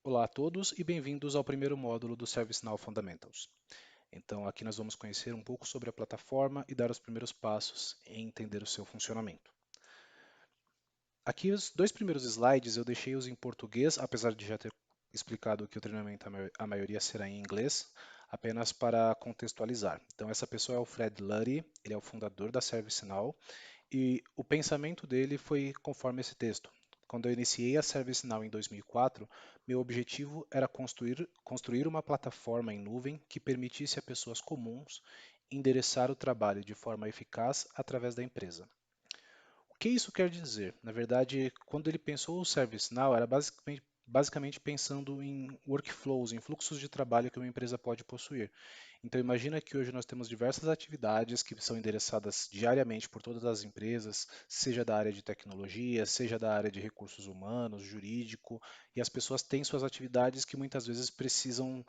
Olá a todos e bem-vindos ao primeiro módulo do ServiceNow Fundamentals. Então, aqui nós vamos conhecer um pouco sobre a plataforma e dar os primeiros passos em entender o seu funcionamento. Aqui os dois primeiros slides eu deixei-os em português, apesar de já ter explicado que o treinamento a maioria será em inglês, apenas para contextualizar. Então, essa pessoa é o Fred Luddy, ele é o fundador da ServiceNow e o pensamento dele foi conforme esse texto. Quando eu iniciei a ServiceNow em 2004, meu objetivo era construir uma plataforma em nuvem que permitisse a pessoas comuns endereçar o trabalho de forma eficaz através da empresa. O que isso quer dizer? Na verdade, quando ele pensou o ServiceNow, era basicamente pensando em workflows, em fluxos de trabalho que uma empresa pode possuir. Então imagina que hoje nós temos diversas atividades que são endereçadas diariamente por todas as empresas, seja da área de tecnologia, seja da área de recursos humanos, jurídico, e as pessoas têm suas atividades que muitas vezes precisam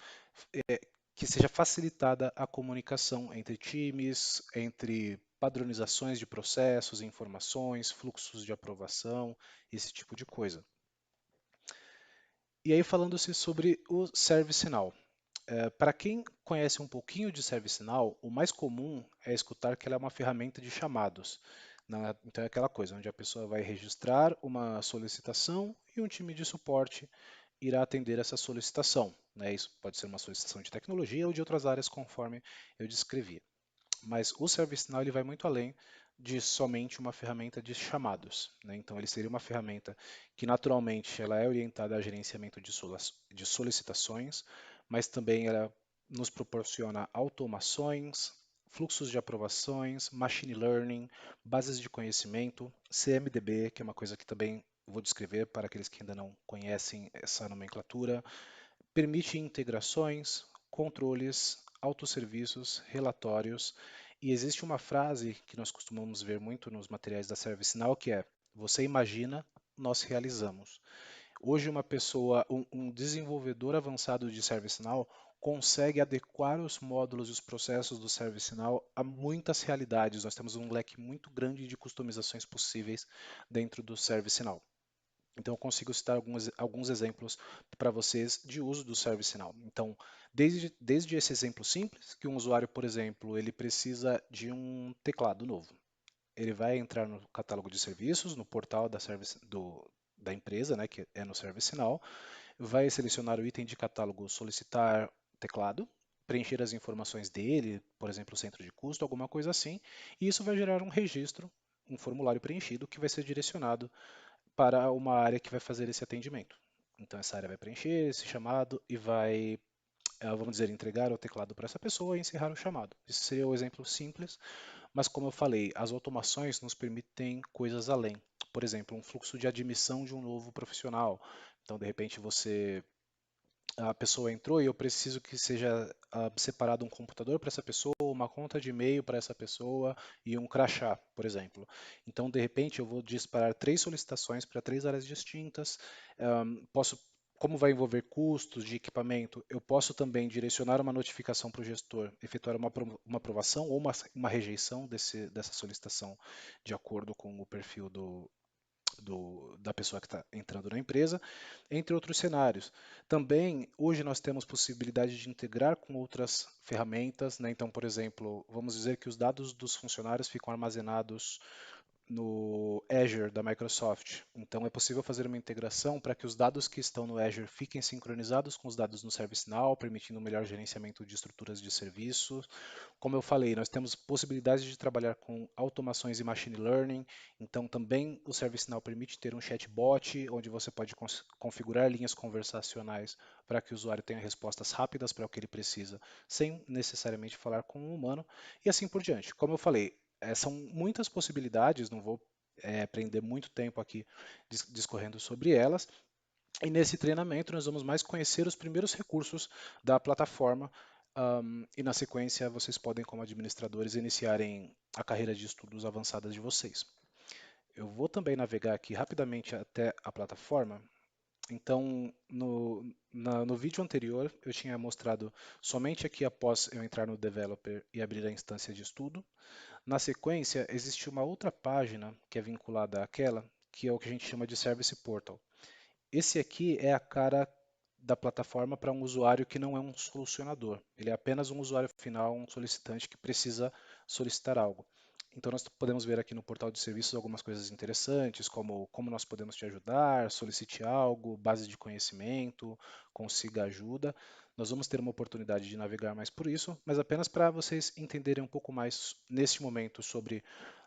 que seja facilitada a comunicação entre times, entre padronizações de processos, informações, fluxos de aprovação, esse tipo de coisa. E aí falando-se sobre o ServiceNow. Para quem conhece um pouquinho de ServiceNow, o mais comum é escutar que ela é uma ferramenta de chamados. Então é aquela coisa onde a pessoa vai registrar uma solicitação e um time de suporte irá atender essa solicitação, né? Isso pode ser uma solicitação de tecnologia ou de outras áreas, conforme eu descrevi. Mas o ServiceNow ele vai muito além de somente uma ferramenta de chamados, né? Então ele seria uma ferramenta que naturalmente ela é orientada a gerenciamento de solicitações, mas também ela nos proporciona automações, fluxos de aprovações, machine learning, bases de conhecimento, CMDB, que é uma coisa que também vou descrever para aqueles que ainda não conhecem essa nomenclatura, permite integrações, controles, autosserviços, relatórios, e existe uma frase que nós costumamos ver muito nos materiais da ServiceNow que é: você imagina, nós realizamos. Hoje uma pessoa, um desenvolvedor avançado de ServiceNow consegue adequar os módulos e os processos do ServiceNow a muitas realidades. Nós temos um leque muito grande de customizações possíveis dentro do ServiceNow. Então, eu consigo citar alguns exemplos para vocês de uso do ServiceNow. Então, desde esse exemplo simples, que um usuário, por exemplo, ele precisa de um teclado novo. Ele vai entrar no catálogo de serviços, no portal da empresa, né, que é no ServiceNow, vai selecionar o item de catálogo solicitar teclado, preencher as informações dele, por exemplo, centro de custo, alguma coisa assim, e isso vai gerar um registro, um formulário preenchido que vai ser direcionado para uma área que vai fazer esse atendimento. Então, essa área vai preencher esse chamado e vai, vamos dizer, entregar o teclado para essa pessoa e encerrar o chamado. Esse seria o exemplo simples, mas como eu falei, as automações nos permitem coisas além. Por exemplo, um fluxo de admissão de um novo profissional. Então, de repente, a pessoa entrou e eu preciso que seja separado um computador para essa pessoa, uma conta de e-mail para essa pessoa e um crachá, por exemplo. Então, de repente, eu vou disparar três solicitações para três áreas distintas. Posso, como vai envolver custos de equipamento, eu posso também direcionar uma notificação para o gestor, efetuar uma aprovação ou uma rejeição dessa solicitação de acordo com o perfil da pessoa que está entrando na empresa, entre outros cenários. Também, hoje nós temos possibilidade de integrar com outras ferramentas, né? Então, por exemplo, vamos dizer que os dados dos funcionários ficam armazenados no Azure da Microsoft. Então é possível fazer uma integração para que os dados que estão no Azure fiquem sincronizados com os dados no ServiceNow, permitindo um melhor gerenciamento de estruturas de serviços. Como eu falei, nós temos possibilidades de trabalhar com automações e machine learning, então também o ServiceNow permite ter um chatbot, onde você pode configurar linhas conversacionais para que o usuário tenha respostas rápidas para o que ele precisa, sem necessariamente falar com um humano, e assim por diante. Como eu falei, são muitas possibilidades, não vou prender muito tempo aqui discorrendo sobre elas, e nesse treinamento nós vamos mais conhecer os primeiros recursos da plataforma e na sequência vocês podem, como administradores, iniciarem a carreira de estudos avançadas de vocês. Eu vou também navegar aqui rapidamente até a plataforma. Então, no vídeo anterior, eu tinha mostrado somente aqui após eu entrar no Developer e abrir a instância de estudo. Na sequência, existe uma outra página que é vinculada àquela, que é o que a gente chama de Service Portal. Esse aqui é a cara da plataforma para um usuário que não é um solucionador. Ele é apenas um usuário final, um solicitante que precisa solicitar algo. Então, nós podemos ver aqui no portal de serviços algumas coisas interessantes, como nós podemos te ajudar, solicite algo, base de conhecimento, consiga ajuda. Nós vamos ter uma oportunidade de navegar mais por isso, mas apenas para vocês entenderem um pouco mais neste momento sobre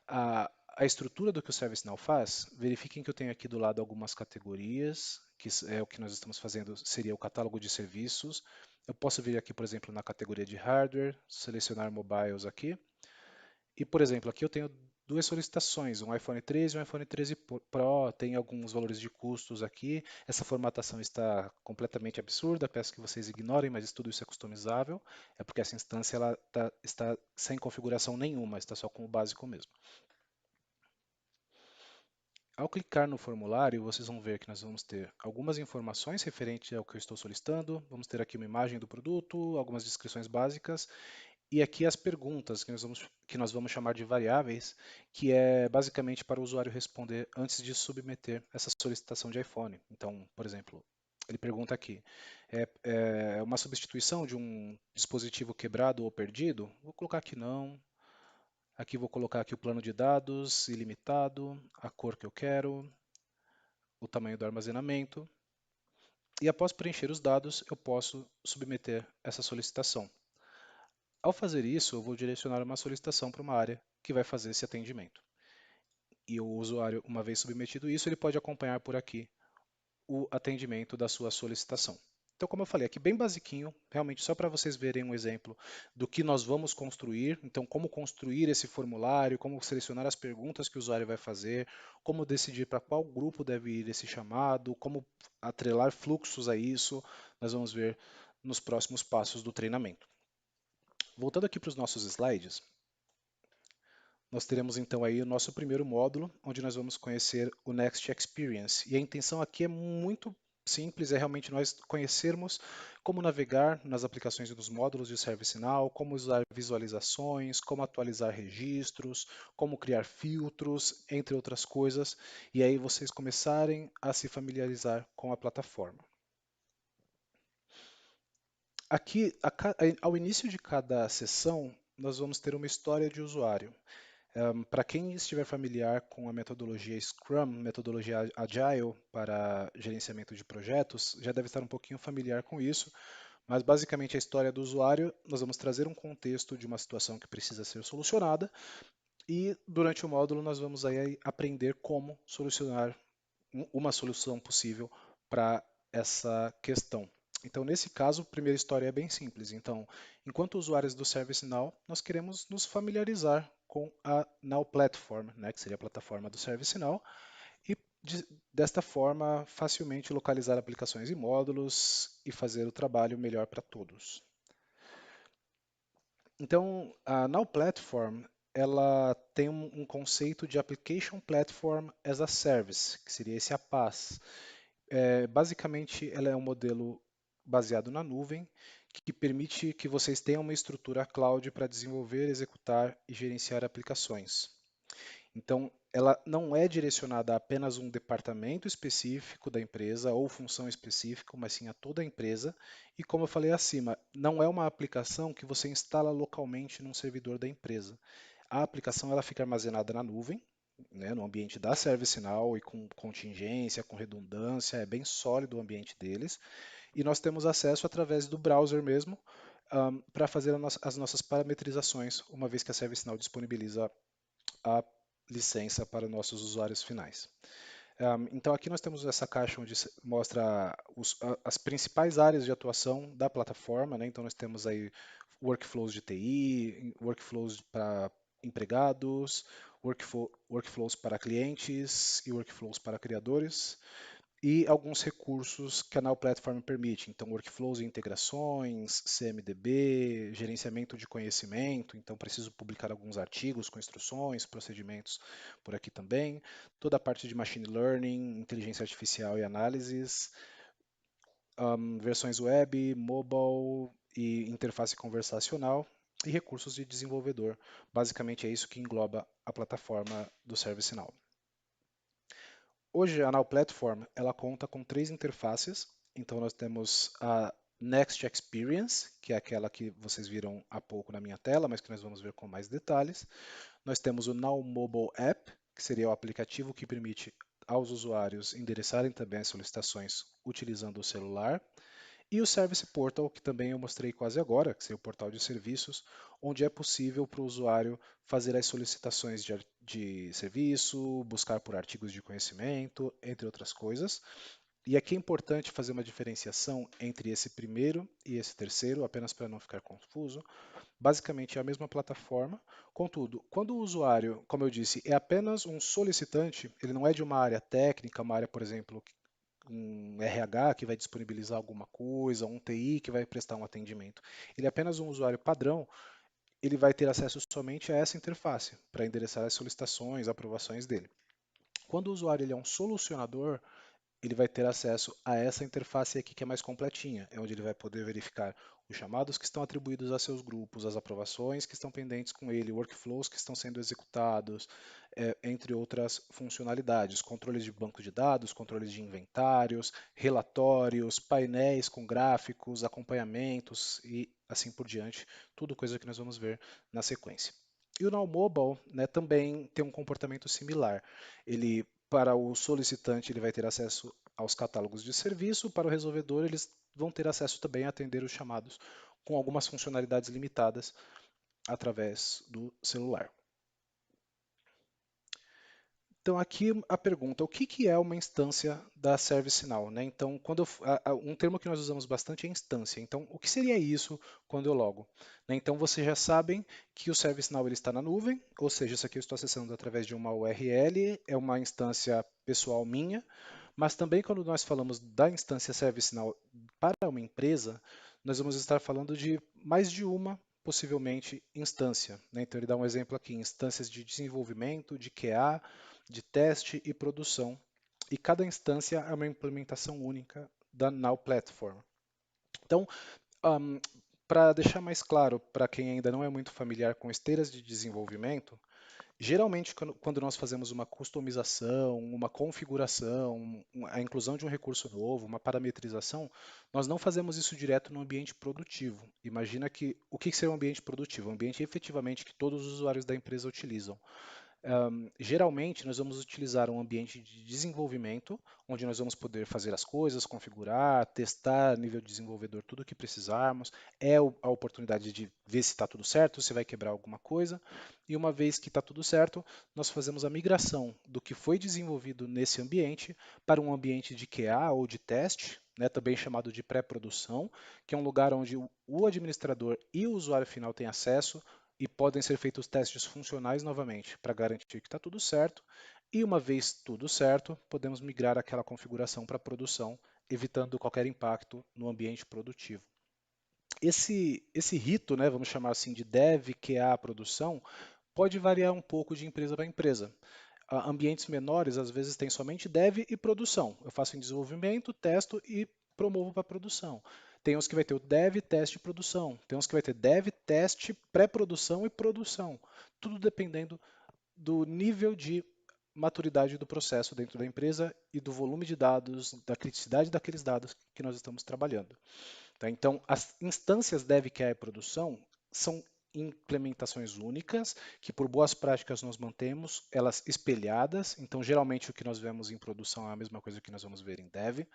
a estrutura do que o ServiceNow faz. Verifiquem que eu tenho aqui do lado algumas categorias, que é o que nós estamos fazendo, seria o catálogo de serviços. Eu posso vir aqui, por exemplo, na categoria de hardware, selecionar mobiles aqui. E, por exemplo, aqui eu tenho duas solicitações, um iPhone 13 e um iPhone 13 Pro, tem alguns valores de custos aqui. Essa formatação está completamente absurda, peço que vocês ignorem, mas tudo isso é customizável. É porque essa instância está sem configuração nenhuma, está só com o básico mesmo. Ao clicar no formulário, vocês vão ver que nós vamos ter algumas informações referentes ao que eu estou solicitando, vamos ter aqui uma imagem do produto, algumas descrições básicas e aqui as perguntas que nós vamos chamar de variáveis, que é basicamente para o usuário responder antes de submeter essa solicitação de iPhone. Então, por exemplo, ele pergunta aqui, é uma substituição de um dispositivo quebrado ou perdido? Vou colocar que não. Aqui vou colocar aqui o plano de dados ilimitado, a cor que eu quero, o tamanho do armazenamento. E após preencher os dados, eu posso submeter essa solicitação. Ao fazer isso, eu vou direcionar uma solicitação para uma área que vai fazer esse atendimento. E o usuário, uma vez submetido isso, ele pode acompanhar por aqui o atendimento da sua solicitação. Então, como eu falei, aqui bem basiquinho, realmente só para vocês verem um exemplo do que nós vamos construir. Então, como construir esse formulário, como selecionar as perguntas que o usuário vai fazer, como decidir para qual grupo deve ir esse chamado, como atrelar fluxos a isso, nós vamos ver nos próximos passos do treinamento. Voltando aqui para os nossos slides, nós teremos então aí o nosso primeiro módulo, onde nós vamos conhecer o Next Experience. E a intenção aqui é muito simples, é realmente nós conhecermos como navegar nas aplicações e nos módulos de ServiceNow, como usar visualizações, como atualizar registros, como criar filtros, entre outras coisas, e aí vocês começarem a se familiarizar com a plataforma. Aqui, ao início de cada sessão, nós vamos ter uma história de usuário. Para quem estiver familiar com a metodologia Scrum, metodologia Agile para gerenciamento de projetos, já deve estar um pouquinho familiar com isso, mas basicamente a história do usuário, nós vamos trazer um contexto de uma situação que precisa ser solucionada e durante o módulo nós vamos aí aprender como solucionar uma solução possível para essa questão. Então, nesse caso, a primeira história é bem simples. Então, enquanto usuários do ServiceNow, nós queremos nos familiarizar com a Now Platform, né, que seria a plataforma do ServiceNow, e desta forma facilmente localizar aplicações e módulos e fazer o trabalho melhor para todos. Então, a Now Platform ela tem um conceito de Application Platform as a Service, que seria esse APaaS. Basicamente, ela é um modelo baseado na nuvem que permite que vocês tenham uma estrutura cloud para desenvolver, executar e gerenciar aplicações. Então, ela não é direcionada a apenas um departamento específico da empresa ou função específica, mas sim a toda a empresa. E como eu falei acima, não é uma aplicação que você instala localmente num servidor da empresa. A aplicação ela fica armazenada na nuvem, né, no ambiente da ServiceNow e com contingência, com redundância, é bem sólido o ambiente deles. E nós temos acesso através do browser mesmo para fazer as nossas parametrizações, uma vez que a ServiceNow disponibiliza a licença para nossos usuários finais. Então aqui nós temos essa caixa onde mostra as principais áreas de atuação da plataforma, né? Então nós temos aí workflows de TI, workflows para empregados, workflows para clientes e workflows para criadores e alguns recursos que a Now Platform permite, então workflows e integrações, CMDB, gerenciamento de conhecimento, então preciso publicar alguns artigos com instruções, procedimentos por aqui também, toda a parte de machine learning, inteligência artificial e análises, versões web, mobile e interface conversacional e recursos de desenvolvedor. Basicamente é isso que engloba a plataforma do ServiceNow. Hoje a Now Platform ela conta com três interfaces. Então nós temos a Next Experience, que é aquela que vocês viram há pouco na minha tela, mas que nós vamos ver com mais detalhes. Nós temos o Now Mobile App, que seria o aplicativo que permite aos usuários endereçarem também as solicitações utilizando o celular. E o Service Portal, que também eu mostrei quase agora, que seria o portal de serviços, onde é possível para o usuário fazer as solicitações de serviço, buscar por artigos de conhecimento, entre outras coisas. E aqui é importante fazer uma diferenciação entre esse primeiro e esse terceiro, apenas para não ficar confuso. Basicamente é a mesma plataforma, contudo, quando o usuário, como eu disse, é apenas um solicitante, ele não é de uma área técnica, uma área, por exemplo, um RH que vai disponibilizar alguma coisa, um TI que vai prestar um atendimento. Ele é apenas um usuário padrão, ele vai ter acesso somente a essa interface para endereçar as solicitações, aprovações dele. Quando o usuário ele é um solucionador, ele vai ter acesso a essa interface aqui que é mais completinha, é onde ele vai poder verificar os chamados que estão atribuídos a seus grupos, as aprovações que estão pendentes com ele, workflows que estão sendo executados, entre outras funcionalidades, controles de banco de dados, controles de inventários, relatórios, painéis com gráficos, acompanhamentos e assim por diante, tudo coisa que nós vamos ver na sequência. E o Now Mobile, né, também tem um comportamento similar. Ele, para o solicitante, ele vai ter acesso aos catálogos de serviço, para o resolvedor, eles vão ter acesso também a atender os chamados com algumas funcionalidades limitadas através do celular. Então, aqui a pergunta: o que é uma instância da ServiceNow, né? Então, um termo que nós usamos bastante é instância. Então, o que seria isso quando eu logo? Né? Então, vocês já sabem que o ServiceNow ele está na nuvem, ou seja, isso aqui eu estou acessando através de uma URL, é uma instância pessoal minha, mas também quando nós falamos da instância ServiceNow para uma empresa, nós vamos estar falando de mais de uma, possivelmente, instância, né? Então, ele dá um exemplo aqui: instâncias de desenvolvimento, de QA, de teste e produção. E cada instância é uma implementação única da Now Platform. Então, um, para deixar mais claro para quem ainda não é muito familiar com esteiras de desenvolvimento, geralmente quando nós fazemos uma customização, uma configuração, a inclusão de um recurso novo, uma parametrização, nós não fazemos isso direto no ambiente produtivo. Imagina que o que seria um ambiente produtivo? Um ambiente efetivamente que todos os usuários da empresa utilizam. Geralmente, nós vamos utilizar um ambiente de desenvolvimento, onde nós vamos poder fazer as coisas, configurar, testar nível de desenvolvedor tudo o que precisarmos. A oportunidade de ver se está tudo certo, se vai quebrar alguma coisa. E uma vez que está tudo certo, nós fazemos a migração do que foi desenvolvido nesse ambiente para um ambiente de QA ou de teste, né, também chamado de pré-produção, que é um lugar onde o administrador e o usuário final têm acesso e podem ser feitos testes funcionais novamente para garantir que está tudo certo. E uma vez tudo certo, podemos migrar aquela configuração para produção, evitando qualquer impacto no ambiente produtivo. Esse rito, né, vamos chamar assim de dev, QA, produção, pode variar um pouco de empresa para empresa. Ambientes menores, às vezes, têm somente dev e produção. Eu faço em desenvolvimento, testo e promovo para produção. Tem uns que vai ter o dev, teste e produção. Tem uns que vai ter dev, teste, pré-produção e produção. Tudo dependendo do nível de maturidade do processo dentro da empresa e do volume de dados, da criticidade daqueles dados que nós estamos trabalhando. Tá? Então, as instâncias dev, QA e produção são implementações únicas, que por boas práticas nós mantemos elas espelhadas. Então, geralmente o que nós vemos em produção é a mesma coisa que nós vamos ver em dev.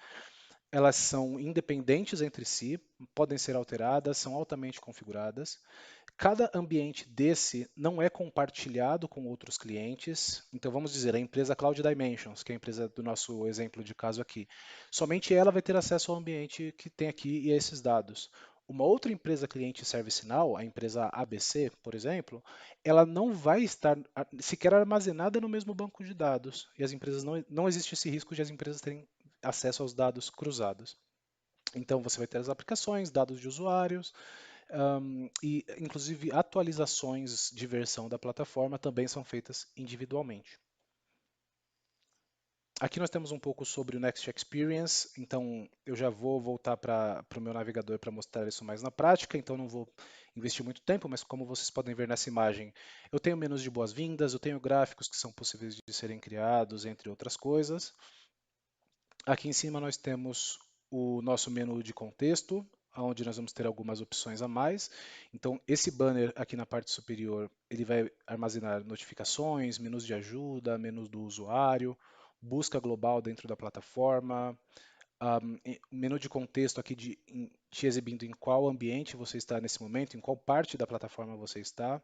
Elas são independentes entre si, podem ser alteradas, são altamente configuradas. Cada ambiente desse não é compartilhado com outros clientes. Então, vamos dizer, a empresa Cloud Dimensions, que é a empresa do nosso exemplo de caso aqui, somente ela vai ter acesso ao ambiente que tem aqui e a esses dados. Uma outra empresa cliente ServiceNow, a empresa ABC, por exemplo, ela não vai estar sequer armazenada no mesmo banco de dados. E as empresas não existe esse risco de as empresas terem acesso aos dados cruzados. Então, você vai ter as aplicações, dados de usuários, e inclusive atualizações de versão da plataforma também são feitas individualmente. Aqui nós temos um pouco sobre o Next Experience, então eu já vou voltar para o meu navegador para mostrar isso mais na prática, então não vou investir muito tempo, mas como vocês podem ver nessa imagem, eu tenho menus de boas-vindas, eu tenho gráficos que são possíveis de serem criados, entre outras coisas. Aqui em cima nós temos o nosso menu de contexto, onde nós vamos ter algumas opções a mais. Então, esse banner aqui na parte superior, ele vai armazenar notificações, menus de ajuda, menus do usuário, busca global dentro da plataforma, menu de contexto aqui te exibindo em qual ambiente você está nesse momento, em qual parte da plataforma você está,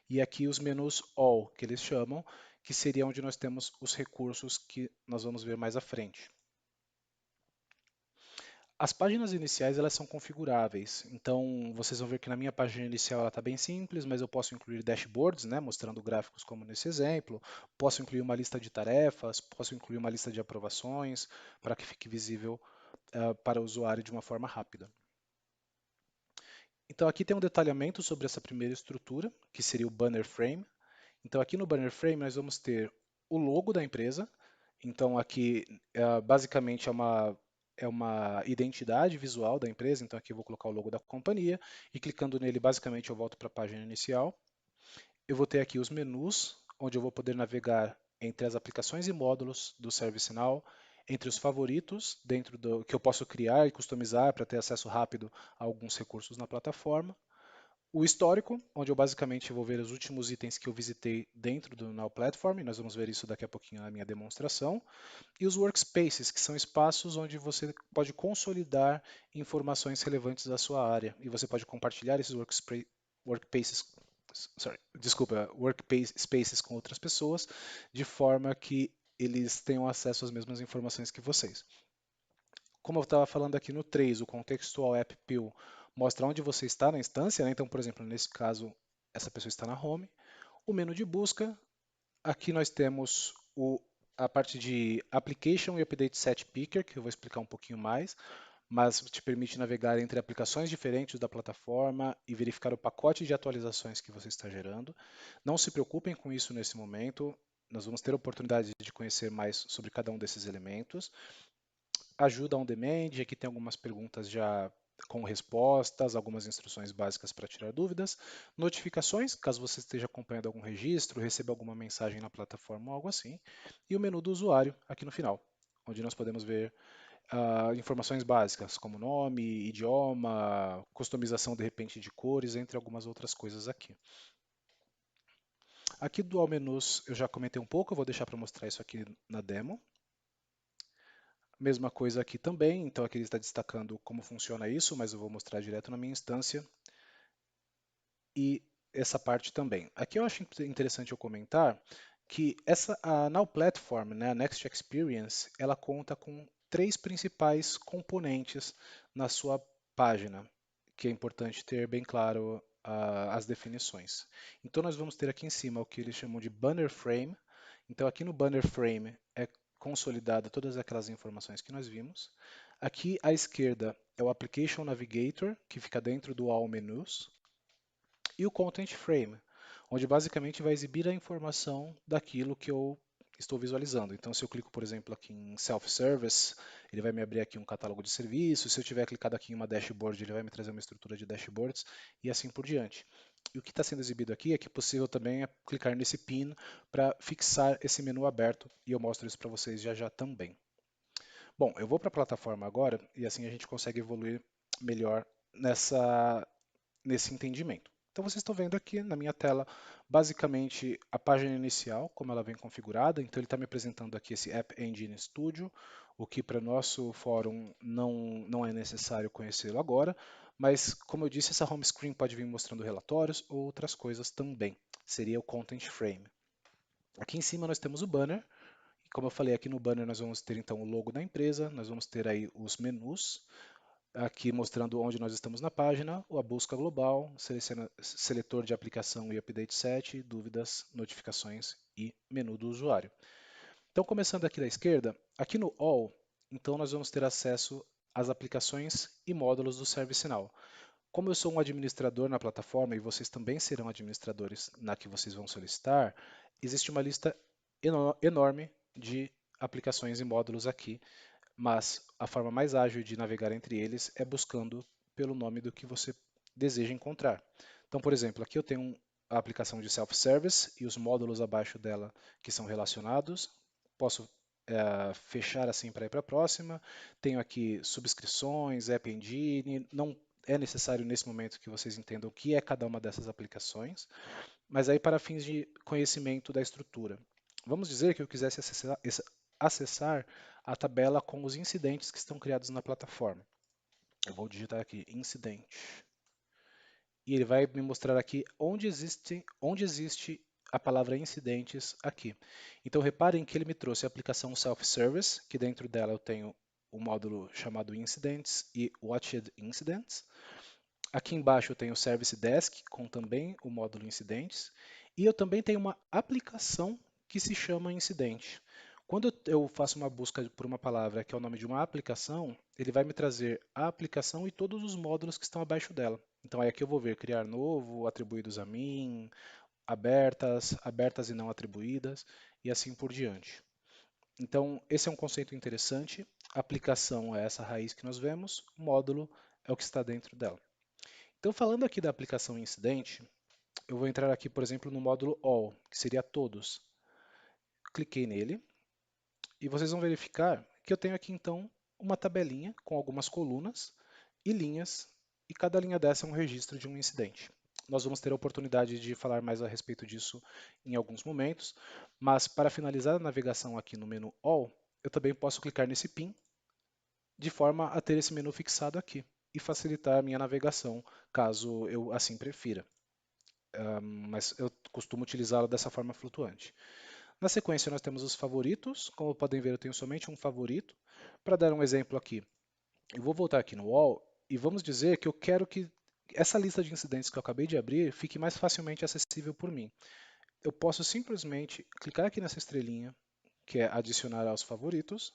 e aqui os menus All, que eles chamam, que seria onde nós temos os recursos que nós vamos ver mais à frente. As páginas iniciais elas são configuráveis, então vocês vão ver que na minha página inicial ela está bem simples, mas eu posso incluir dashboards, né, mostrando gráficos como nesse exemplo, posso incluir uma lista de tarefas, posso incluir uma lista de aprovações, para que fique visível para o usuário de uma forma rápida. Então aqui tem um detalhamento sobre essa primeira estrutura, que seria o banner frame. Então aqui no banner frame nós vamos ter o logo da empresa. Então aqui basicamente é uma identidade visual da empresa. Então aqui eu vou colocar o logo da companhia e clicando nele basicamente eu volto para a página inicial. Eu vou ter aqui os menus, onde eu vou poder navegar entre as aplicações e módulos do ServiceNow, entre os favoritos, dentro do que eu posso criar e customizar para ter acesso rápido a alguns recursos na plataforma. O histórico, onde eu basicamente vou ver os últimos itens que eu visitei dentro do Now Platform, e nós vamos ver isso daqui a pouquinho na minha demonstração. E os workspaces, que são espaços onde você pode consolidar informações relevantes da sua área. E você pode compartilhar esses workspaces, desculpa, workspaces com outras pessoas, de forma que eles tenham acesso às mesmas informações que vocês. Como eu estava falando aqui no 3, o Contextual App Pill mostra onde você está na instância, né? Então, por exemplo, nesse caso, essa pessoa está na home. O menu de busca, aqui nós temos a parte de Application e Update Set Picker, que eu vou explicar um pouquinho mais, mas te permite navegar entre aplicações diferentes da plataforma e verificar o pacote de atualizações que você está gerando. Não se preocupem com isso nesse momento, nós vamos ter a oportunidade de conhecer mais sobre cada um desses elementos. Ajuda on demand, aqui tem algumas perguntas já com respostas, algumas instruções básicas para tirar dúvidas, notificações, caso você esteja acompanhando algum registro, receba alguma mensagem na plataforma ou algo assim, e o menu do usuário aqui no final, onde nós podemos ver informações básicas como nome, idioma, customização de repente de cores, entre algumas outras coisas aqui. Aqui do All Menus eu já comentei um pouco, eu vou deixar para mostrar isso aqui na demo. Mesma coisa aqui também, então aqui ele está destacando como funciona isso, mas eu vou mostrar direto na minha instância. E essa parte também. Aqui eu acho interessante eu comentar que a Now Platform, né, a Next Experience, ela conta com três principais componentes na sua página, que é importante ter bem claro as definições. Então nós vamos ter aqui em cima o que eles chamam de Banner Frame. Então aqui no Banner Frame é consolidada todas aquelas informações que nós vimos. Aqui à esquerda é o Application Navigator, que fica dentro do All Menus, e o Content Frame, onde basicamente vai exibir a informação daquilo que eu estou visualizando. Então, se eu clico, por exemplo, aqui em Self-Service, ele vai me abrir aqui um catálogo de serviços. Se eu tiver clicado aqui em uma dashboard, ele vai me trazer uma estrutura de dashboards e assim por diante. E o que está sendo exibido aqui é que é possível também clicar nesse pin para fixar esse menu aberto, e eu mostro isso para vocês já já também. Bom, eu vou para a plataforma agora e assim a gente consegue evoluir melhor nesse entendimento. Então vocês estão vendo aqui na minha tela basicamente a página inicial, como ela vem configurada. Então ele está me apresentando aqui esse App Engine Studio, o que para o nosso fórum não é necessário conhecê-lo agora, mas como eu disse, essa home screen pode vir mostrando relatórios ou outras coisas também. Seria o Content Frame. Aqui em cima nós temos o banner. E como eu falei, aqui no banner nós vamos ter então o logo da empresa, nós vamos ter aí os menus, aqui mostrando onde nós estamos na página, a busca global, seletor de aplicação e update set, dúvidas, notificações e menu do usuário. Então, começando aqui da esquerda, aqui no All, então nós vamos ter acesso às aplicações e módulos do ServiceNow. Como eu sou um administrador na plataforma e vocês também serão administradores na que vocês vão solicitar, existe uma lista enorme de aplicações e módulos aqui, mas a forma mais ágil de navegar entre eles é buscando pelo nome do que você deseja encontrar. Então, por exemplo, aqui eu tenho a aplicação de self-service e os módulos abaixo dela que são relacionados. Posso fechar assim para ir para a próxima. Tenho aqui subscrições, App Engine. Não é necessário nesse momento que vocês entendam o que é cada uma dessas aplicações, mas aí para fins de conhecimento da estrutura. Vamos dizer que eu quisesse acessar a tabela com os incidentes que estão criados na plataforma. Eu vou digitar aqui incidente. E ele vai me mostrar aqui onde existe a palavra incidentes aqui. Então reparem que ele me trouxe a aplicação self-service, que dentro dela eu tenho o módulo chamado incidents e watched incidents. Aqui embaixo eu tenho o Service Desk, com também o módulo incidentes. E eu também tenho uma aplicação que se chama incidente. Quando eu faço uma busca por uma palavra que é o nome de uma aplicação, ele vai me trazer a aplicação e todos os módulos que estão abaixo dela. Então aí aqui eu vou ver criar novo, atribuídos a mim, abertas, abertas e não atribuídas, e assim por diante. Então esse é um conceito interessante. A aplicação é essa raiz que nós vemos, o módulo é o que está dentro dela. Então falando aqui da aplicação incidente, eu vou entrar aqui, por exemplo, no módulo All, que seria todos. Cliquei nele e vocês vão verificar que eu tenho aqui então uma tabelinha com algumas colunas e linhas, e cada linha dessa é um registro de um incidente. Nós vamos ter a oportunidade de falar mais a respeito disso em alguns momentos, mas para finalizar a navegação aqui no menu All, eu também posso clicar nesse pin de forma a ter esse menu fixado aqui e facilitar a minha navegação, caso eu assim prefira. Mas eu costumo utilizá-lo dessa forma flutuante. Na sequência, nós temos os favoritos. Como podem ver, eu tenho somente um favorito. Para dar um exemplo aqui, eu vou voltar aqui no Wall e vamos dizer que eu quero que essa lista de incidentes que eu acabei de abrir fique mais facilmente acessível por mim. Eu posso simplesmente clicar aqui nessa estrelinha, que é adicionar aos favoritos.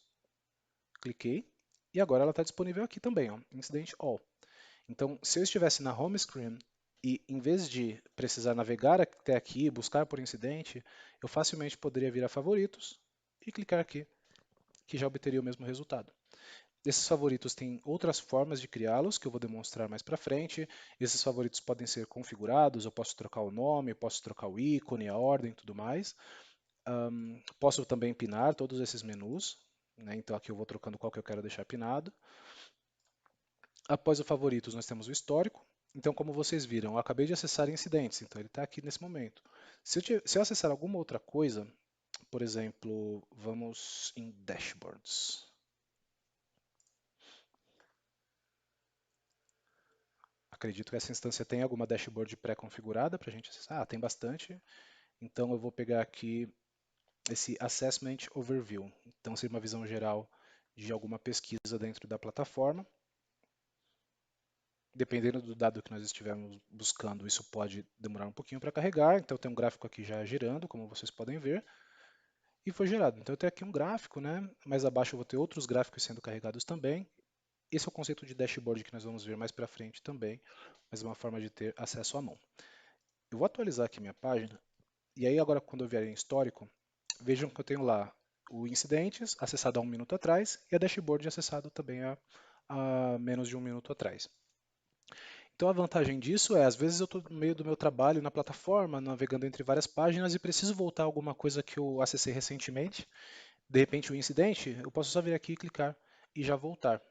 Cliquei. E agora ela está disponível aqui também, ó, Incident All. Então, se eu estivesse na home screen e em vez de precisar navegar até aqui, buscar por incidente, eu facilmente poderia vir a favoritos e clicar aqui, que já obteria o mesmo resultado. Esses favoritos têm outras formas de criá-los, que eu vou demonstrar mais para frente. Esses favoritos podem ser configurados, eu posso trocar o nome, posso trocar o ícone, a ordem e tudo mais. Posso também pinar todos esses menus, né? Então aqui eu vou trocando qual que eu quero deixar pinado. Após o favoritos, nós temos o histórico. Então, como vocês viram, eu acabei de acessar incidentes, então ele está aqui nesse momento. Se eu acessar alguma outra coisa, por exemplo, vamos em dashboards. Acredito que essa instância tem alguma dashboard pré-configurada para a gente acessar. Ah, tem bastante. Então eu vou pegar aqui esse Assessment Overview. Então seria uma visão geral de alguma pesquisa dentro da plataforma. Dependendo do dado que nós estivermos buscando, isso pode demorar um pouquinho para carregar. Então tem um gráfico aqui já girando, como vocês podem ver. E foi gerado. Então eu tenho aqui um gráfico, né? Mais abaixo eu vou ter outros gráficos sendo carregados também. Esse é o conceito de dashboard que nós vamos ver mais para frente também, mas é uma forma de ter acesso à mão. Eu vou atualizar aqui minha página, e aí agora quando eu vier em histórico, vejam que eu tenho lá o incidentes acessado há um minuto atrás e a dashboard acessado também há menos de um minuto atrás. Então a vantagem disso é, às vezes eu estou no meio do meu trabalho na plataforma, navegando entre várias páginas e preciso voltar a alguma coisa que eu acessei recentemente. De repente um incidente, eu posso só vir aqui e clicar e já voltar.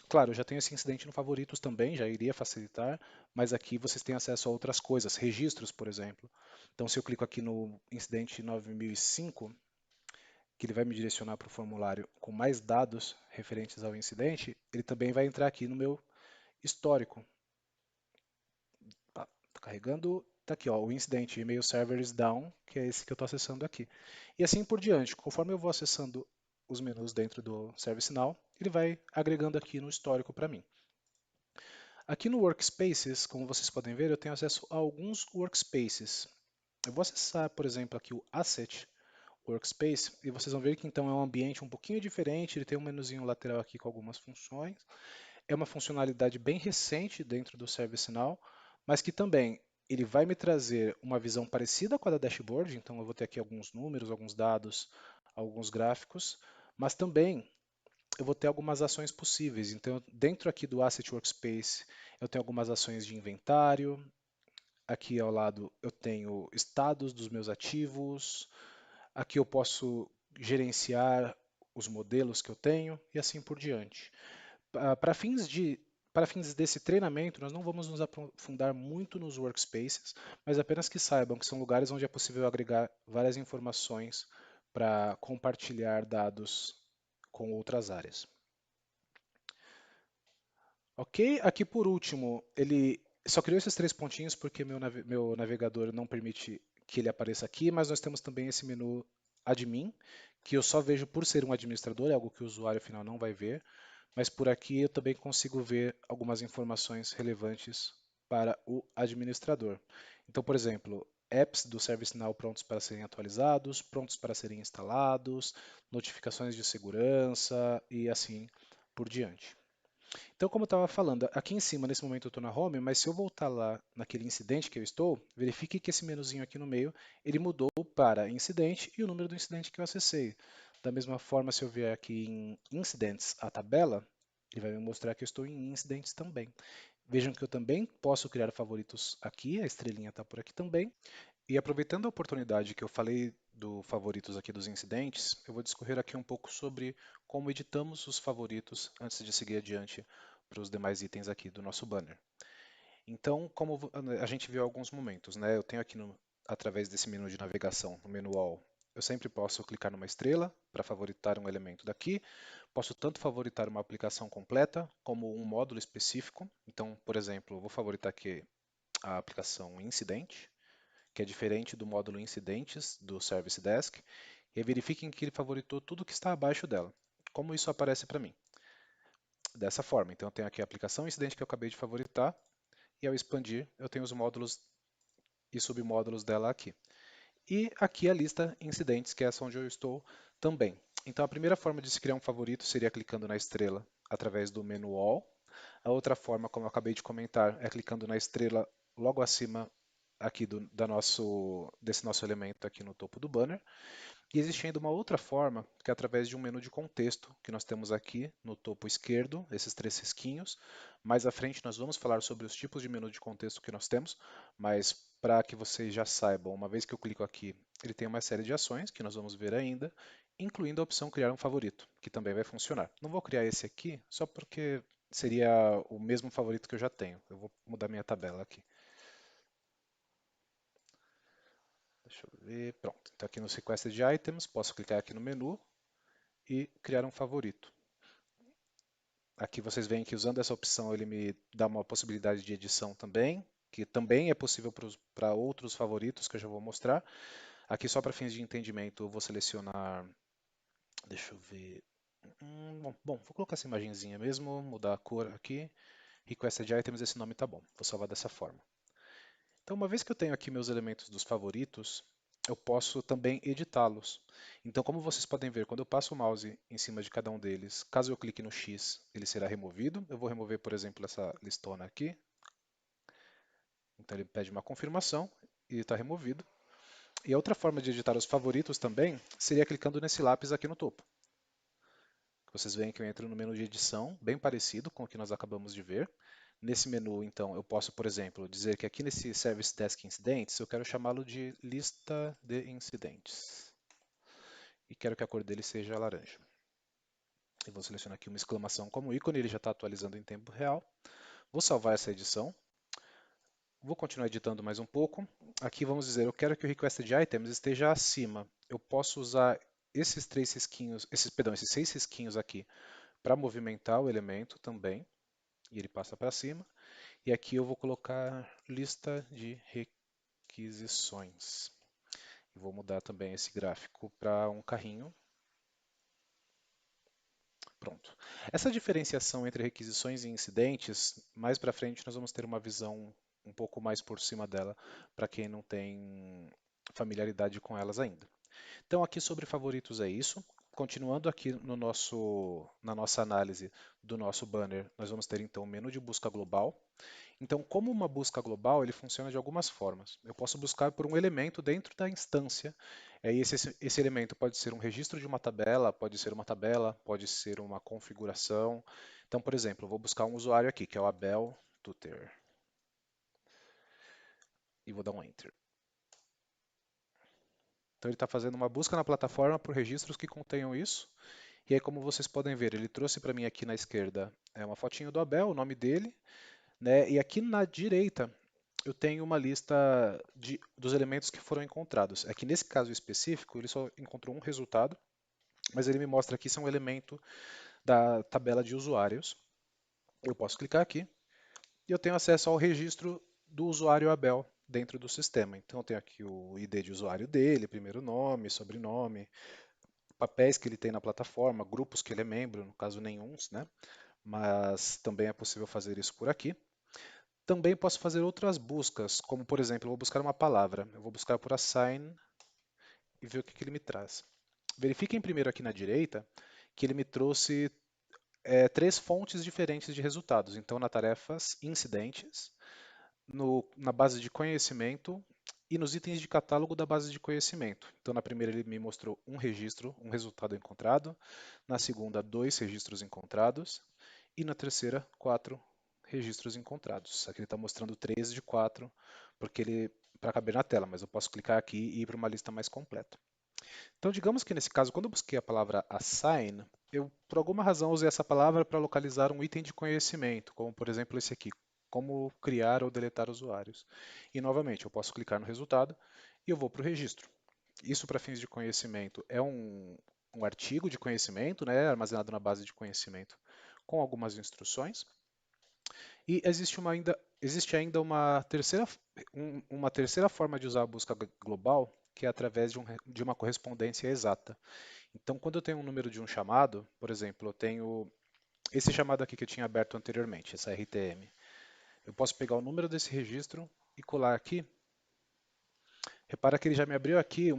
Claro, eu já tenho esse incidente no favoritos também, já iria facilitar, mas aqui vocês têm acesso a outras coisas, registros, por exemplo. Então se eu clico aqui no incidente 9005, que ele vai me direcionar para o formulário com mais dados referentes ao incidente, ele também vai entrar aqui no meu histórico. Tá carregando, tá aqui, ó, o incidente email server is down, que é esse que eu estou acessando aqui. E assim por diante, conforme eu vou acessando os menus dentro do ServiceNow, ele vai agregando aqui no histórico para mim. Aqui no Workspaces, como vocês podem ver, eu tenho acesso a alguns Workspaces. Eu vou acessar, por exemplo, aqui o Asset Workspace e vocês vão ver que então é um ambiente um pouquinho diferente, ele tem um menuzinho lateral aqui com algumas funções. É uma funcionalidade bem recente dentro do ServiceNow, mas que também ele vai me trazer uma visão parecida com a da dashboard, então eu vou ter aqui alguns números, alguns dados, alguns gráficos, mas também eu vou ter algumas ações possíveis. Então, dentro aqui do Asset Workspace, eu tenho algumas ações de inventário. Aqui ao lado eu tenho status dos meus ativos. Aqui eu posso gerenciar os modelos que eu tenho e assim por diante. Para fins para fins desse treinamento, nós não vamos nos aprofundar muito nos workspaces, mas apenas que saibam que são lugares onde é possível agregar várias informações para compartilhar dados com outras áreas. Ok, aqui por último, ele só criou esses três pontinhos porque meu navegador não permite que ele apareça aqui, mas nós temos também esse menu admin, que eu só vejo por ser um administrador, é algo que o usuário final não vai ver, mas por aqui eu também consigo ver algumas informações relevantes para o administrador. Então, por exemplo, apps do ServiceNow prontos para serem atualizados, prontos para serem instalados, notificações de segurança e assim por diante. Então, como eu estava falando, aqui em cima, nesse momento eu estou na home, mas se eu voltar lá naquele incidente que eu estou, verifique que esse menuzinho aqui no meio, ele mudou para incidente e o número do incidente que eu acessei. Da mesma forma, se eu vier aqui em incidents, a tabela, ele vai me mostrar que eu estou em incidentes também. Vejam que eu também posso criar favoritos aqui, a estrelinha está por aqui também. E aproveitando a oportunidade que eu falei do favoritos aqui dos incidentes, eu vou discorrer aqui um pouco sobre como editamos os favoritos antes de seguir adiante para os demais itens aqui do nosso banner. Então, como a gente viu alguns momentos, né? Eu tenho aqui através desse menu de navegação, no menu All, eu sempre posso clicar numa estrela para favoritar um elemento daqui. Posso tanto favoritar uma aplicação completa como um módulo específico. Então, por exemplo, eu vou favoritar aqui a aplicação Incidente, que é diferente do módulo Incidentes do Service Desk, e verifiquem que ele favoritou tudo que está abaixo dela. Como isso aparece para mim? Dessa forma. Então, eu tenho aqui a aplicação Incidente que eu acabei de favoritar, e ao expandir, eu tenho os módulos e submódulos dela aqui. E aqui a lista incidentes, que é essa onde eu estou também. Então, a primeira forma de se criar um favorito seria clicando na estrela através do menu All. A outra forma, como eu acabei de comentar, é clicando na estrela logo acima aqui desse nosso elemento aqui no topo do banner. E existe ainda uma outra forma, que é através de um menu de contexto, que nós temos aqui no topo esquerdo, esses três risquinhos. Mais à frente nós vamos falar sobre os tipos de menu de contexto que nós temos, mas para que vocês já saibam, uma vez que eu clico aqui, ele tem uma série de ações que nós vamos ver ainda, incluindo a opção criar um favorito, que também vai funcionar. Não vou criar esse aqui, só porque seria o mesmo favorito que eu já tenho. Eu vou mudar minha tabela aqui. Deixa eu ver. Pronto. Então aqui nos Requested Items, posso clicar aqui no menu e criar um favorito. Aqui vocês veem que usando essa opção ele me dá uma possibilidade de edição também, que também é possível para outros favoritos que eu já vou mostrar. Aqui só para fins de entendimento eu vou selecionar, deixa eu ver, bom, vou colocar essa imagenzinha mesmo, mudar a cor aqui, Requested Items, esse nome tá bom, vou salvar dessa forma. Então, uma vez que eu tenho aqui meus elementos dos favoritos, eu posso também editá-los. Então, como vocês podem ver, quando eu passo o mouse em cima de cada um deles, caso eu clique no X, ele será removido. Eu vou remover, por exemplo, essa listona aqui. Então, ele pede uma confirmação e está removido. E a outra forma de editar os favoritos também seria clicando nesse lápis aqui no topo. Vocês veem que eu entro no menu de edição, bem parecido com o que nós acabamos de ver. Nesse menu, então, eu posso, por exemplo, dizer que aqui nesse Service Desk Incidents, eu quero chamá-lo de lista de incidentes. E quero que a cor dele seja laranja. E vou selecionar aqui uma exclamação como ícone, ele já está atualizando em tempo real. Vou salvar essa edição. Vou continuar editando mais um pouco. Aqui vamos dizer, eu quero que o Requested Items esteja acima. Eu posso usar esses três risquinhos, esses seis risquinhos aqui para movimentar o elemento também. E ele passa para cima. E aqui eu vou colocar lista de requisições. E vou mudar também esse gráfico para um carrinho. Pronto. Essa diferenciação entre requisições e incidentes, mais para frente nós vamos ter uma visão um pouco mais por cima dela, para quem não tem familiaridade com elas ainda. Então, aqui sobre favoritos é isso. Continuando aqui na nossa análise do nosso banner, nós vamos ter então o menu de busca global. Então, como uma busca global, ele funciona de algumas formas. Eu posso buscar por um elemento dentro da instância. Esse elemento pode ser um registro de uma tabela, pode ser uma configuração. Então, por exemplo, eu vou buscar um usuário aqui, que é o Abel Tuter. E vou dar um Enter. Então, ele está fazendo uma busca na plataforma por registros que contenham isso. E aí, como vocês podem ver, ele trouxe para mim aqui na esquerda uma fotinho do Abel, o nome dele, né? E aqui na direita eu tenho uma lista dos elementos que foram encontrados. Aqui nesse caso específico, ele só encontrou um resultado, mas ele me mostra aqui são um elemento da tabela de usuários. Eu posso clicar aqui e eu tenho acesso ao registro do usuário Abel dentro do sistema. Então eu tenho aqui o ID de usuário dele, primeiro nome, sobrenome, papéis que ele tem na plataforma, grupos que ele é membro, no caso nenhum, né? Mas também é possível fazer isso por aqui. Também posso fazer outras buscas, como por exemplo, eu vou buscar uma palavra, eu vou buscar por assign e ver o que ele me traz. Verifiquem primeiro aqui na direita que ele me trouxe três fontes diferentes de resultados. Então, na tarefas incidentes, na base de conhecimento e nos itens de catálogo da base de conhecimento. Então, na primeira ele me mostrou um registro, um resultado encontrado. Na segunda, dois registros encontrados. E na terceira, quatro registros encontrados. Aqui ele está mostrando 3 de 4, porque ele para caber na tela, mas eu posso clicar aqui e ir para uma lista mais completa. Então, digamos que nesse caso, quando eu busquei a palavra assign, eu, por alguma razão, usei essa palavra para localizar um item de conhecimento, como por exemplo esse aqui, como criar ou deletar usuários. E novamente, eu posso clicar no resultado e eu vou para o registro. Isso, para fins de conhecimento, é um artigo de conhecimento, né, armazenado na base de conhecimento, com algumas instruções. E existe ainda uma terceira forma de usar a busca global, que é através de uma correspondência exata. Então, quando eu tenho um número de um chamado, por exemplo, eu tenho esse chamado aqui que eu tinha aberto anteriormente, essa RTM. Eu posso pegar o número desse registro e colar aqui. Repara que ele já me abriu aqui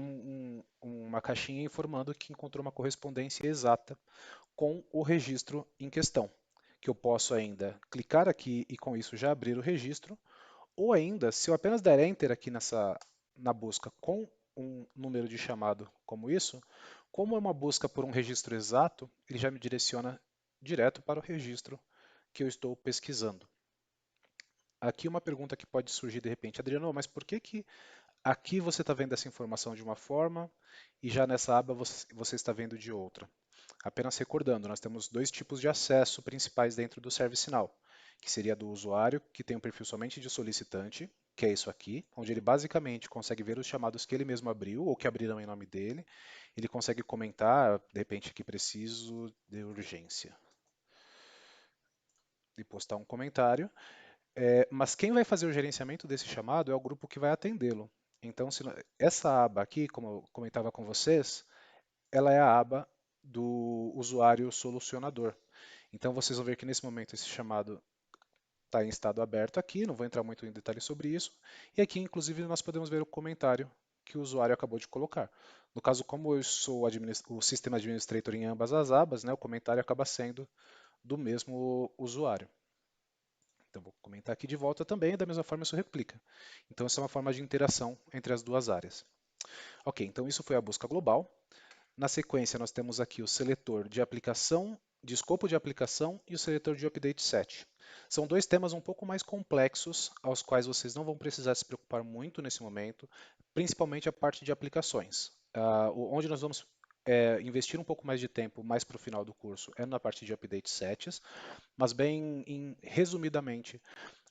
uma caixinha informando que encontrou uma correspondência exata com o registro em questão, que eu posso ainda clicar aqui e com isso já abrir o registro, ou ainda, se eu apenas der Enter aqui na busca com um número de chamado como isso, como é uma busca por um registro exato, ele já me direciona direto para o registro que eu estou pesquisando. Aqui uma pergunta que pode surgir de repente, Adriano, mas por que que aqui você está vendo essa informação de uma forma e já nessa aba você está vendo de outra? Apenas recordando, nós temos dois tipos de acesso principais dentro do ServiceNow, que seria do usuário, que tem um perfil somente de solicitante, que é isso aqui, onde ele basicamente consegue ver os chamados que ele mesmo abriu ou que abriram em nome dele. Ele consegue comentar, de repente, que preciso de urgência e postar um comentário. Mas quem vai fazer o gerenciamento desse chamado é o grupo que vai atendê-lo. Então, essa aba aqui, como eu comentava com vocês, ela é a aba do usuário solucionador. Então vocês vão ver que nesse momento esse chamado está em estado aberto aqui, não vou entrar muito em detalhes sobre isso. E aqui, inclusive, nós podemos ver o comentário que o usuário acabou de colocar. No caso, como eu sou o sistema administrator em ambas as abas, né, o comentário acaba sendo do mesmo usuário. Então vou comentar aqui de volta também, da mesma forma isso replica. Então essa é uma forma de interação entre as duas áreas. Ok, então isso foi a busca global. Na sequência, nós temos aqui o seletor de aplicação, de escopo de aplicação e o seletor de update set. São dois temas um pouco mais complexos, aos quais vocês não vão precisar se preocupar muito nesse momento, principalmente a parte de aplicações. Onde nós vamos investir um pouco mais de tempo, mais para o final do curso, é na parte de update sets, mas bem resumidamente,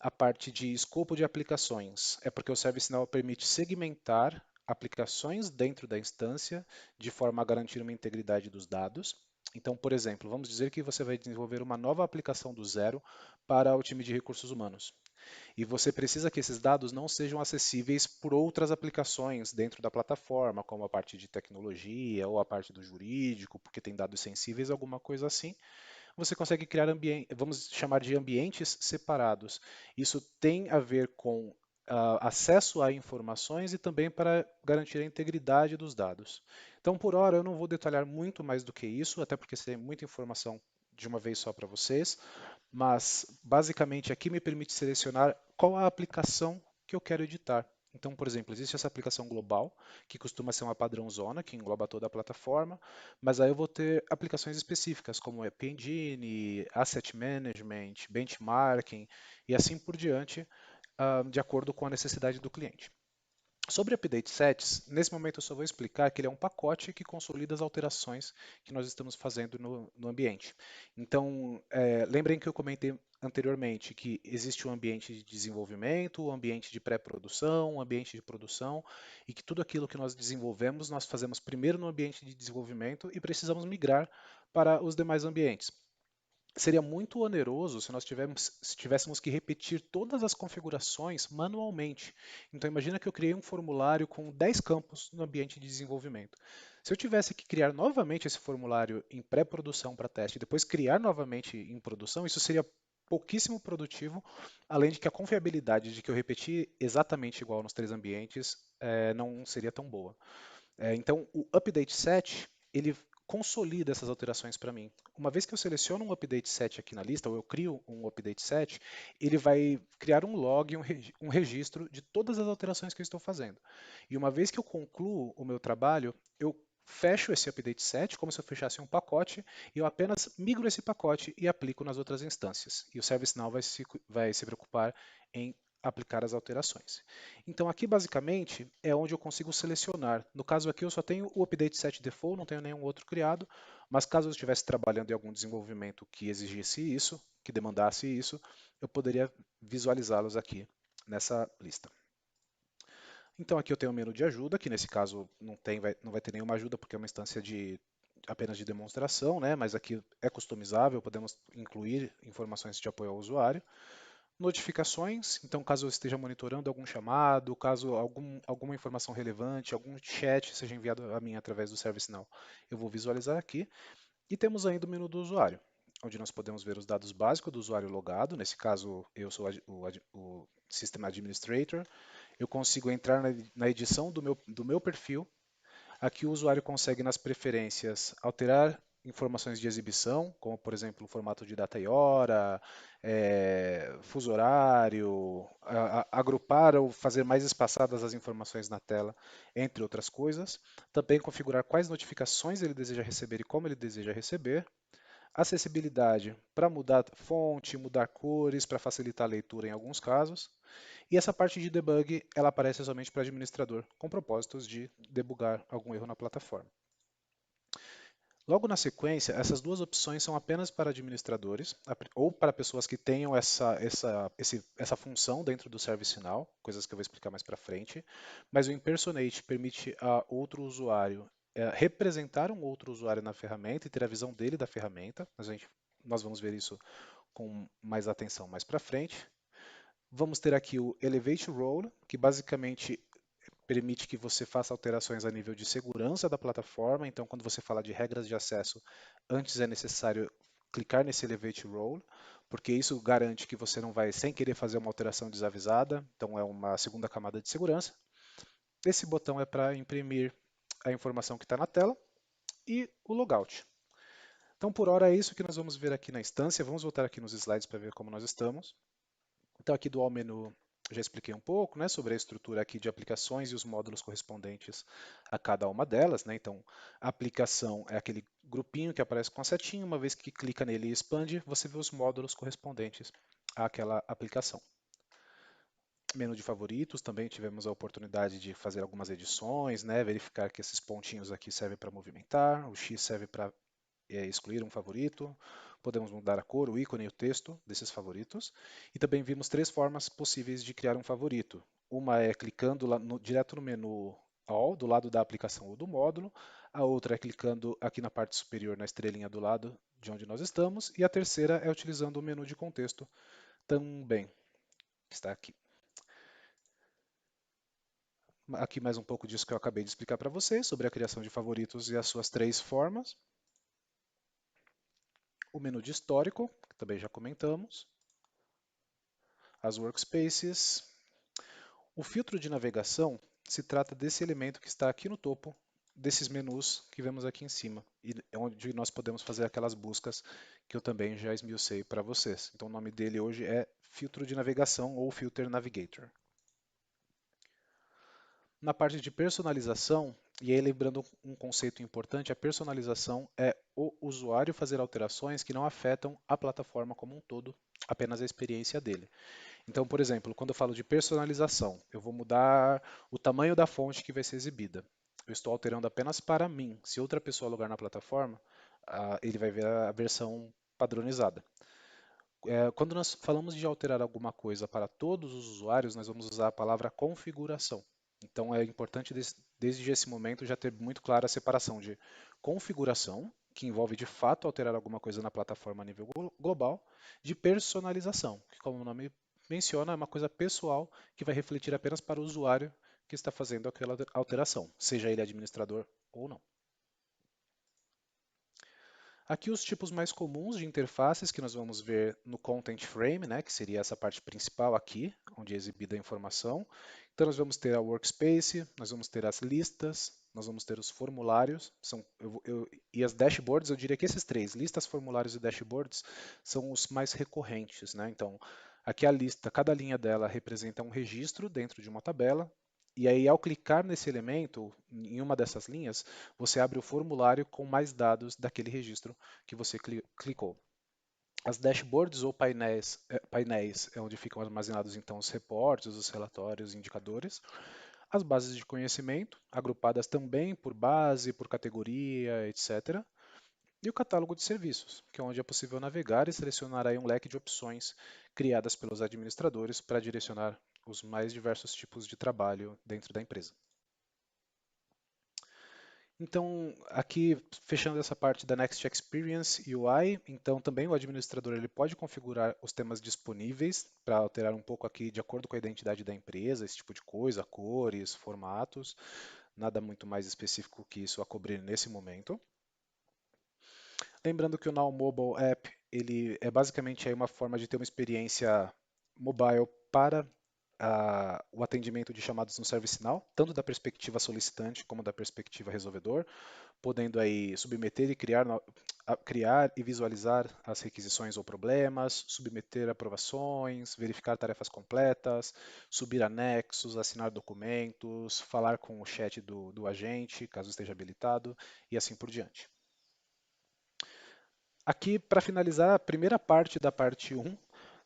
a parte de escopo de aplicações é porque o ServiceNow permite segmentar aplicações dentro da instância de forma a garantir uma integridade dos dados. Então, por exemplo, vamos dizer que você vai desenvolver uma nova aplicação do zero para o time de recursos humanos. E você precisa que esses dados não sejam acessíveis por outras aplicações dentro da plataforma, como a parte de tecnologia ou a parte do jurídico, porque tem dados sensíveis, alguma coisa assim. Você consegue criar vamos chamar de ambientes separados. Isso tem a ver com acesso a informações e também para garantir a integridade dos dados. Então, por hora, eu não vou detalhar muito mais do que isso, até porque seria muita informação de uma vez só para vocês, mas basicamente aqui me permite selecionar qual a aplicação que eu quero editar. Então, por exemplo, existe essa aplicação global, que costuma ser uma padrãozona, que engloba toda a plataforma, mas aí eu vou ter aplicações específicas, como App Engine, Asset Management, Benchmarking e assim por diante, de acordo com a necessidade do cliente. Sobre update sets, nesse momento eu só vou explicar que ele é um pacote que consolida as alterações que nós estamos fazendo no ambiente. Então, lembrem que eu comentei anteriormente que existe um ambiente de desenvolvimento, um ambiente de pré-produção, um ambiente de produção, e que tudo aquilo que nós desenvolvemos, nós fazemos primeiro no ambiente de desenvolvimento e precisamos migrar para os demais ambientes. Seria muito oneroso se nós se tivéssemos que repetir todas as configurações manualmente. Então, imagina que eu criei um formulário com 10 campos no ambiente de desenvolvimento. Se eu tivesse que criar novamente esse formulário em pré-produção para teste e depois criar novamente em produção, isso seria pouquíssimo produtivo, além de que a confiabilidade de que eu repeti exatamente igual nos três ambientes não seria tão boa. Então, o update set, ele consolida essas alterações para mim. Uma vez que eu seleciono um update set aqui na lista, ou eu crio um update set, ele vai criar um log, um registro de todas as alterações que eu estou fazendo. E uma vez que eu concluo o meu trabalho, eu fecho esse update set como se eu fechasse um pacote e eu apenas migro esse pacote e aplico nas outras instâncias. E o ServiceNow vai se preocupar em aplicar as alterações. Então aqui basicamente é onde eu consigo selecionar. No caso aqui eu só tenho o update set default, não tenho nenhum outro criado, mas caso eu estivesse trabalhando em algum desenvolvimento que exigisse isso, que demandasse isso, eu poderia visualizá-los aqui nessa lista. Então aqui eu tenho o menu de ajuda, que nesse caso não vai ter nenhuma ajuda porque é uma instância apenas de demonstração, né? Mas aqui é customizável, podemos incluir informações de apoio ao usuário. Notificações, então caso eu esteja monitorando algum chamado, caso alguma informação relevante, algum chat seja enviado a mim através do ServiceNow, eu vou visualizar aqui. E temos ainda o menu do usuário, onde nós podemos ver os dados básicos do usuário logado, nesse caso eu sou o System Administrator, eu consigo entrar na edição do meu perfil. Aqui o usuário consegue nas preferências alterar informações de exibição, como por exemplo o formato de data e hora, fuso horário, agrupar ou fazer mais espaçadas as informações na tela, entre outras coisas. Também configurar quais notificações ele deseja receber e como ele deseja receber. Acessibilidade para mudar fonte, mudar cores, para facilitar a leitura em alguns casos. E essa parte de debug, ela aparece somente para administrador, com propósitos de debugar algum erro na plataforma. Logo na sequência, essas duas opções são apenas para administradores ou para pessoas que tenham essa função dentro do ServiceNow, coisas que eu vou explicar mais para frente. Mas o Impersonate permite a outro usuário representar um outro usuário na ferramenta e ter a visão dele da ferramenta. Nós vamos ver isso com mais atenção mais para frente. Vamos ter aqui o Elevate Role, que basicamente permite que você faça alterações a nível de segurança da plataforma. Então, quando você fala de regras de acesso, antes é necessário clicar nesse Elevate Role, porque isso garante que você não vai sem querer fazer uma alteração desavisada. Então, é uma segunda camada de segurança. Esse botão é para imprimir a informação que está na tela e o logout. Então, por hora é isso que nós vamos ver aqui na instância. Vamos voltar aqui nos slides para ver como nós estamos. Então, aqui do All Menu já expliquei um pouco, né, sobre a estrutura aqui de aplicações e os módulos correspondentes a cada uma delas, né? Então, a aplicação é aquele grupinho que aparece com a setinha, uma vez que clica nele e expande, você vê os módulos correspondentes àquela aplicação. Menu de favoritos, também tivemos a oportunidade de fazer algumas edições, né, verificar que esses pontinhos aqui servem para movimentar, o X serve para excluir um favorito, podemos mudar a cor, o ícone e o texto desses favoritos. E também vimos três formas possíveis de criar um favorito. Uma é clicando direto no menu All, do lado da aplicação ou do módulo. A outra é clicando aqui na parte superior, na estrelinha do lado de onde nós estamos. E a terceira é utilizando o menu de contexto também, que está aqui. Aqui mais um pouco disso que eu acabei de explicar para vocês, sobre a criação de favoritos e as suas três formas. O menu de histórico, que também já comentamos. As workspaces. O filtro de navegação se trata desse elemento que está aqui no topo desses menus que vemos aqui em cima, e onde nós podemos fazer aquelas buscas que eu também já esmiucei para vocês. Então o nome dele hoje é filtro de navegação ou Filter Navigator. Na parte de personalização, e aí lembrando um conceito importante, a personalização é o usuário fazer alterações que não afetam a plataforma como um todo, apenas a experiência dele. Então, por exemplo, quando eu falo de personalização, eu vou mudar o tamanho da fonte que vai ser exibida. Eu estou alterando apenas para mim. Se outra pessoa logar na plataforma, ele vai ver a versão padronizada. Quando nós falamos de alterar alguma coisa para todos os usuários, nós vamos usar a palavra configuração. Então é importante desde esse momento já ter muito clara a separação de configuração, que envolve de fato alterar alguma coisa na plataforma a nível global, de personalização, que como o nome menciona, é uma coisa pessoal que vai refletir apenas para o usuário que está fazendo aquela alteração, seja ele administrador ou não. Aqui os tipos mais comuns de interfaces que nós vamos ver no Content Frame, né, que seria essa parte principal aqui, onde é exibida a informação. Então nós vamos ter a Workspace, nós vamos ter as listas, nós vamos ter os formulários, e as dashboards, eu diria que esses três, listas, formulários e dashboards, são os mais recorrentes, né? Então aqui a lista, cada linha dela representa um registro dentro de uma tabela, e aí, ao clicar nesse elemento, em uma dessas linhas, você abre o formulário com mais dados daquele registro que você clicou. As dashboards ou painéis é onde ficam armazenados então os reportes, os relatórios, os indicadores. As bases de conhecimento, agrupadas também por base, por categoria, etc. E o catálogo de serviços, que é onde é possível navegar e selecionar aí um leque de opções criadas pelos administradores para direcionar os mais diversos tipos de trabalho dentro da empresa. Então, aqui fechando essa parte da Next Experience UI, então também o administrador ele pode configurar os temas disponíveis para alterar um pouco aqui de acordo com a identidade da empresa, esse tipo de coisa, cores, formatos, nada muito mais específico que isso a cobrir nesse momento. Lembrando que o Now Mobile App ele é basicamente aí uma forma de ter uma experiência mobile para o atendimento de chamadas no ServiceNow, tanto da perspectiva solicitante como da perspectiva resolvedor, podendo aí submeter e criar e visualizar as requisições ou problemas, submeter aprovações, verificar tarefas completas, subir anexos, assinar documentos, falar com o chat do agente, caso esteja habilitado, e assim por diante. Aqui, para finalizar a primeira parte da parte 1,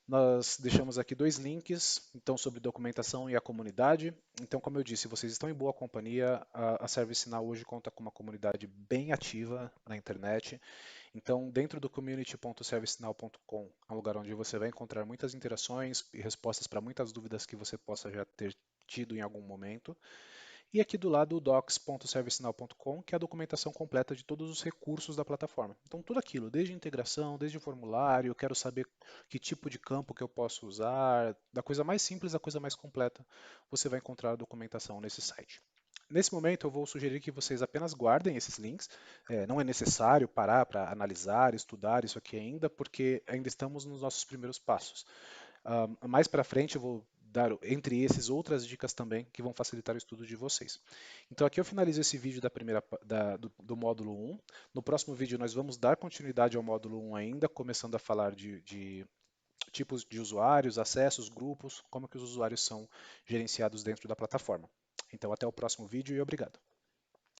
nós deixamos aqui dois links, então, sobre documentação e a comunidade. Então, como eu disse, vocês estão em boa companhia. A ServiceNow hoje conta com uma comunidade bem ativa na internet. Então, dentro do community.servicenow.com é um lugar onde você vai encontrar muitas interações e respostas para muitas dúvidas que você possa já ter tido em algum momento. E aqui do lado o docs.servicenow.com, que é a documentação completa de todos os recursos da plataforma. Então tudo aquilo, desde integração, desde o formulário, quero saber que tipo de campo que eu posso usar, da coisa mais simples à coisa mais completa, você vai encontrar a documentação nesse site. Nesse momento, eu vou sugerir que vocês apenas guardem esses links. Não é necessário parar para analisar, estudar isso aqui ainda, porque ainda estamos nos nossos primeiros passos. Mais para frente eu vou dar, entre esses, outras dicas também que vão facilitar o estudo de vocês. Então aqui eu finalizo esse vídeo do módulo 1. No próximo vídeo nós vamos dar continuidade ao módulo 1 ainda, começando a falar de tipos de usuários, acessos, grupos, como que os usuários são gerenciados dentro da plataforma. Então até o próximo vídeo e obrigado.